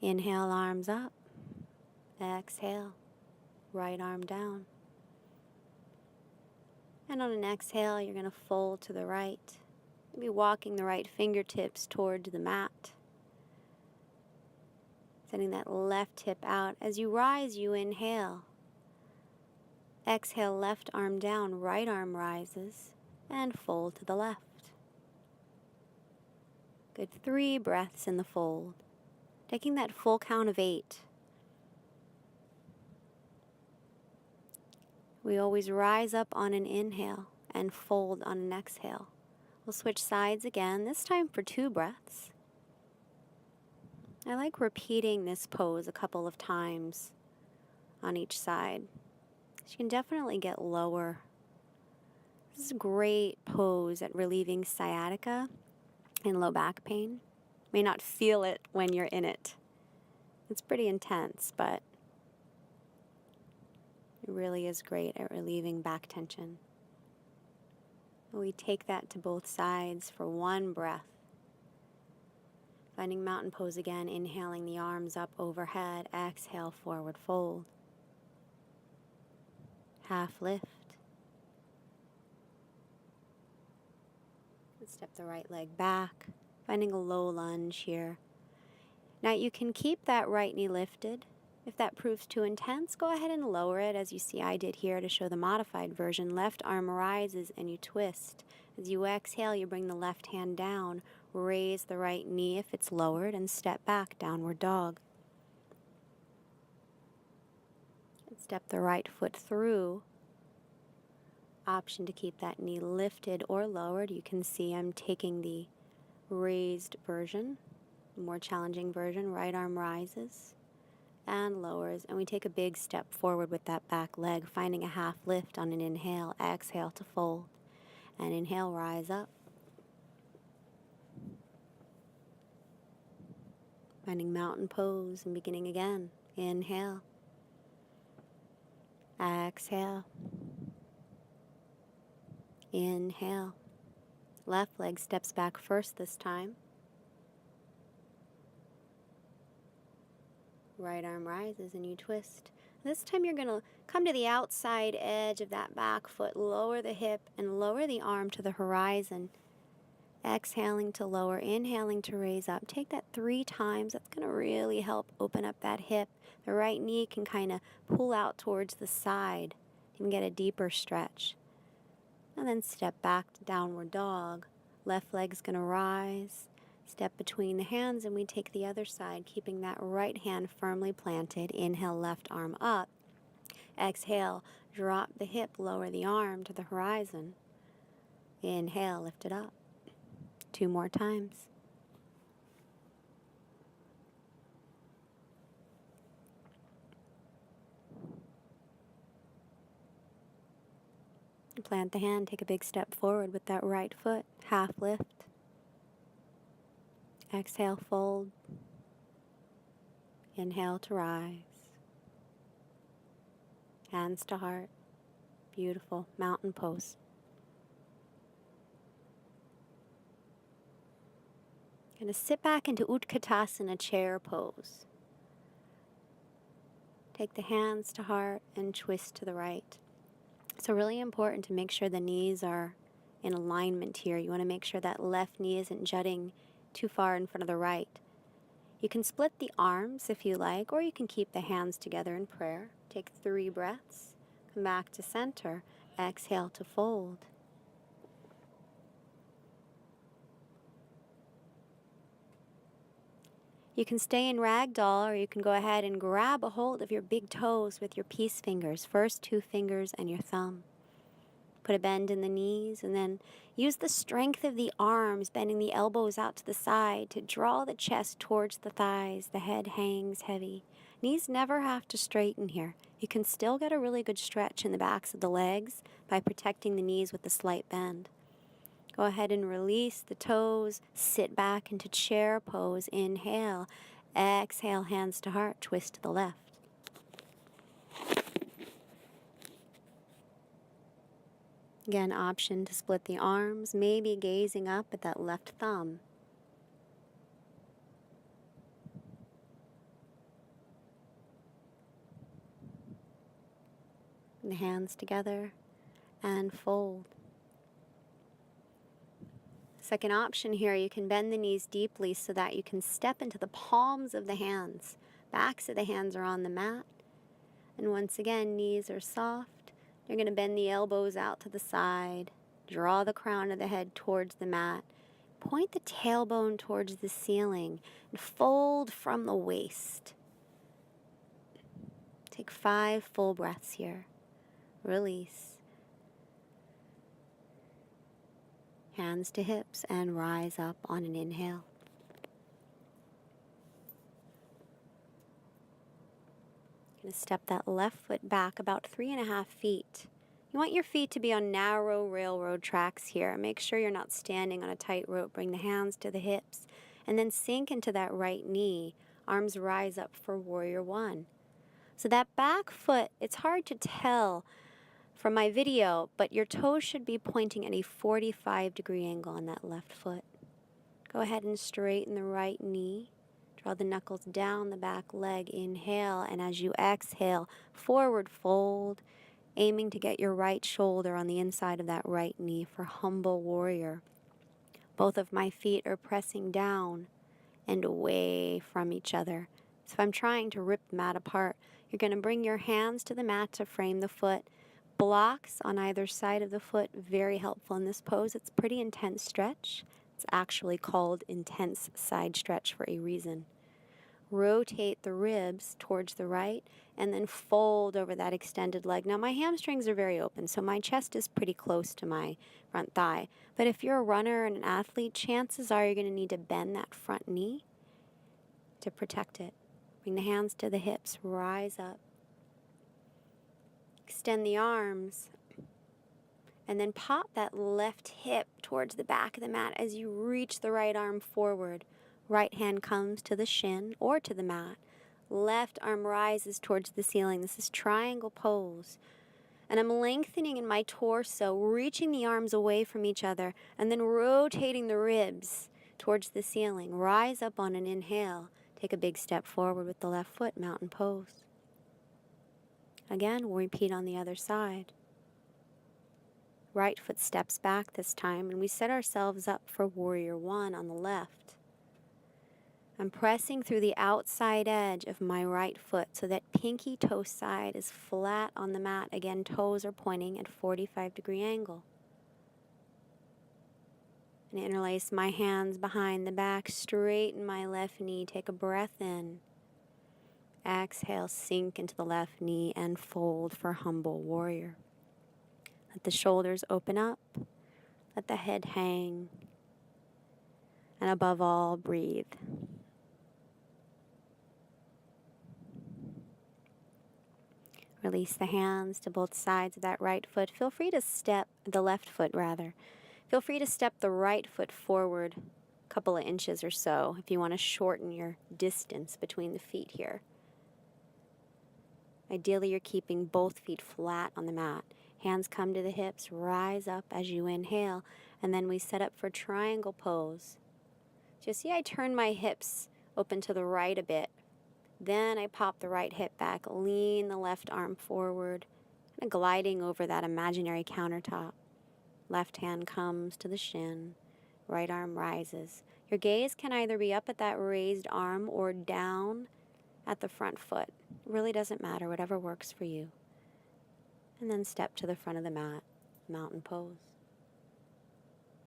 Inhale, arms up. Exhale, right arm down. And on an exhale, you're going to fold to the right. Maybe walking the right fingertips toward the mat. Sending that left hip out. As you rise, you inhale. Exhale, left arm down, right arm rises, and fold to the left. Good 3 breaths in the fold. Taking that full count of 8. We always rise up on an inhale and fold on an exhale. We'll switch sides again, this time for 2 breaths. I like repeating this pose a couple of times on each side. You can definitely get lower. This is a great pose at relieving sciatica and low back pain. You may not feel it when you're in it. It's pretty intense, but it really is great at relieving back tension. We take that to both sides for 1 breath. Finding mountain pose again, inhaling the arms up overhead, exhale, forward fold. Half lift. Step the right leg back, finding a low lunge here. Now you can keep that right knee lifted. If that proves too intense, go ahead and lower it, as you see I did here to show the modified version. Left arm rises and you twist. As you exhale, you bring the left hand down, raise the right knee if it's lowered, and step back, downward dog. And step the right foot through. Option to keep that knee lifted or lowered. You can see I'm taking the raised version, the more challenging version. Right arm rises and lowers, and we take a big step forward with that back leg, finding a half lift on an inhale. Exhale to fold, and inhale, rise up. Finding mountain pose and beginning again. Inhale, exhale, inhale. Left leg steps back first this time. Right arm rises and you twist. This time you're going to come to the outside edge of that back foot, lower the hip and lower the arm to the horizon. Exhaling to lower, inhaling to raise up. Take that 3 times. That's going to really help open up that hip. The right knee can kind of pull out towards the side. You can get a deeper stretch. And then step back to downward dog. Left leg's going to rise. Step between the hands and we take the other side, keeping that right hand firmly planted. Inhale, left arm up. Exhale, drop the hip, lower the arm to the horizon. Inhale, lift it up. 2 more times. Plant the hand, take a big step forward with that right foot, half lift. Exhale, fold. Inhale to rise. Hands to heart. Beautiful mountain pose. Going to sit back into Utkatasana, chair pose. Take the hands to heart and twist to the right. So really important to make sure the knees are in alignment here. You want to make sure that left knee isn't jutting too far in front of the right. You can split the arms if you like, or you can keep the hands together in prayer. Take 3 breaths. Come back to center. Exhale to fold. You can stay in ragdoll, or you can go ahead and grab a hold of your big toes with your peace fingers. First 2 fingers and your thumb. Put a bend in the knees, and then use the strength of the arms, bending the elbows out to the side to draw the chest towards the thighs. The head hangs heavy. Knees never have to straighten here. You can still get a really good stretch in the backs of the legs by protecting the knees with a slight bend. Go ahead and release the toes. Sit back into chair pose. Inhale. Exhale, hands to heart. Twist to the left. Again, option to split the arms, maybe gazing up at that left thumb. the hands together and fold. Second option here, you can bend the knees deeply so that you can step into the palms of the hands. Backs of the hands are on the mat. And once again, knees are soft. You're going to bend the elbows out to the side. Draw the crown of the head towards the mat. Point the tailbone towards the ceiling and fold from the waist. Take 5 full breaths here. Release. Hands to hips and rise up on an inhale. Going to step that left foot back about 3.5 feet. You want your feet to be on narrow railroad tracks here. Make sure you're not standing on a tight rope. Bring the hands to the hips and then sink into that right knee. Arms rise up for warrior one. So that back foot, it's hard to tell from my video, but your toes should be pointing at a 45-degree angle on that left foot. Go ahead and straighten the right knee. Draw the knuckles down the back leg. Inhale, and as you exhale, forward fold, aiming to get your right shoulder on the inside of that right knee for humble warrior. Both of my feet are pressing down and away from each other. So if I'm trying to rip the mat apart, you're going to bring your hands to the mat to frame the foot. Blocks on either side of the foot, very helpful in this pose. It's pretty intense stretch. It's actually called intense side stretch for a reason. Rotate the ribs towards the right and then fold over that extended leg. Now my hamstrings are very open, so my chest is pretty close to my front thigh. But if you're a runner and an athlete, chances are you're going to need to bend that front knee to protect it. Bring the hands to the hips, rise up. Extend the arms, and then pop that left hip towards the back of the mat as you reach the right arm forward. Right hand comes to the shin or to the mat. Left arm rises towards the ceiling. This is triangle pose. And I'm lengthening in my torso, reaching the arms away from each other, and then rotating the ribs towards the ceiling. Rise up on an inhale. Take a big step forward with the left foot, mountain pose. Again, we'll repeat on the other side. Right foot steps back this time, and we set ourselves up for warrior one on the left. I'm pressing through the outside edge of my right foot so that pinky toe side is flat on the mat. Again, toes are pointing at 45-degree angle. And interlace my hands behind the back, straighten my left knee, take a breath in. Exhale, sink into the left knee and fold for humble warrior. Let the shoulders open up, let the head hang, and above all, breathe. Release the hands to both sides of that right foot. Feel free to step, the left foot rather. Feel free to step the right foot forward a couple of inches or so if you want to shorten your distance between the feet here. Ideally, you're keeping both feet flat on the mat. Hands come to the hips, rise up as you inhale, and then we set up for triangle pose. So you see I turn my hips open to the right a bit. Then I pop the right hip back, lean the left arm forward, kind of gliding over that imaginary countertop. Left hand comes to the shin, right arm rises. Your gaze can either be up at that raised arm or down at the front foot. It really doesn't matter, whatever works for you. And then step to the front of the mat, mountain pose.